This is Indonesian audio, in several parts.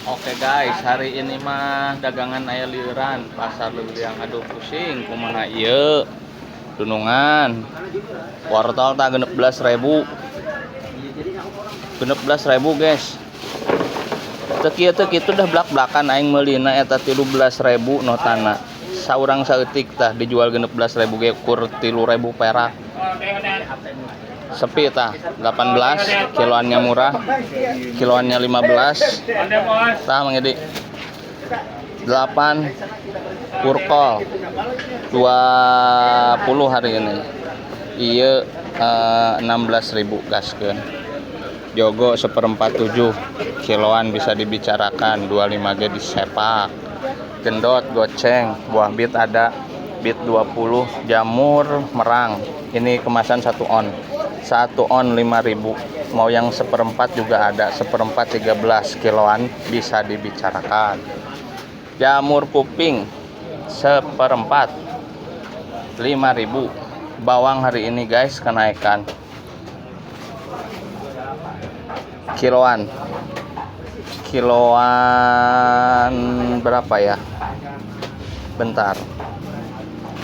Oke guys, hari ini mah dagangan aya lieuran pasar leuweung. Aduh pusing kumaha ieu. Dunungan. Wortel tah 16.000. 16.000 guys. Teu kitu dah blak-blakan aing meulina eta 13.000 notana. Saurang saeutik tah dijual 16.000 ge kur 3.000 perak. Sepi tah 18, kiloannya murah, kiloannya 15 tah mangedi 8 kurkol 20 hari ini iya 16.000 gaskeun. Jogo 1/4 7 kiloan bisa dibicarakan 25 ge disepak. Gendot goceng, buah bit ada bit 20, jamur merang ini kemasan 1 on 5.000. Mau yang 1/4 juga ada, 1/4 13 kiloan bisa dibicarakan. Jamur kuping 1/4 5.000. Bawang hari ini guys kenaikan kiloan berapa ya, bentar,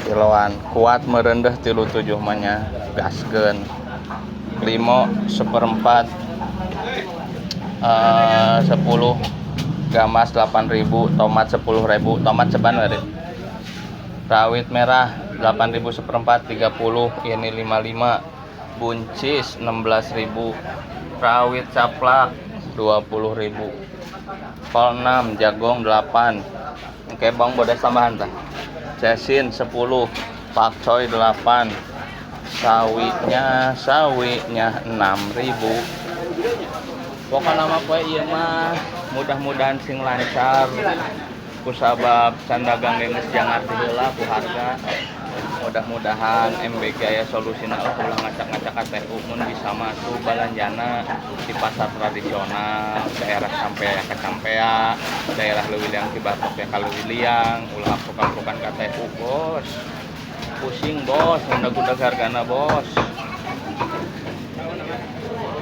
kiloan kuat merendah 37 manya gaskeun. Limo 1/4 10 gamas 8.000, tomat 10.000, tomat ceban bari. Rawit merah 8.000 1/4 30, ini 55. Buncis 16.000. Rawit caplak 20.000. Kol 6, jagong 8. Oke, bawang bodas tambahan tah. Cesin 10, pakcoy 8. Sawinya 6.000. Pokoknya nama poe ieu mah mudah-mudahan sing lancar kusabab can dagang geus jangar heula ku harga. Mudah-mudahan MBG aya solusina ulah ngacak-ngacak ATU mun bisa masuk balanjana di pasar tradisional daerah Campea ke Campea, daerah Leuwiliang Cibatok ke Leuwiliang, ulah aprukan ATU bos. Pusing bos, mendag-mendag hargana bos.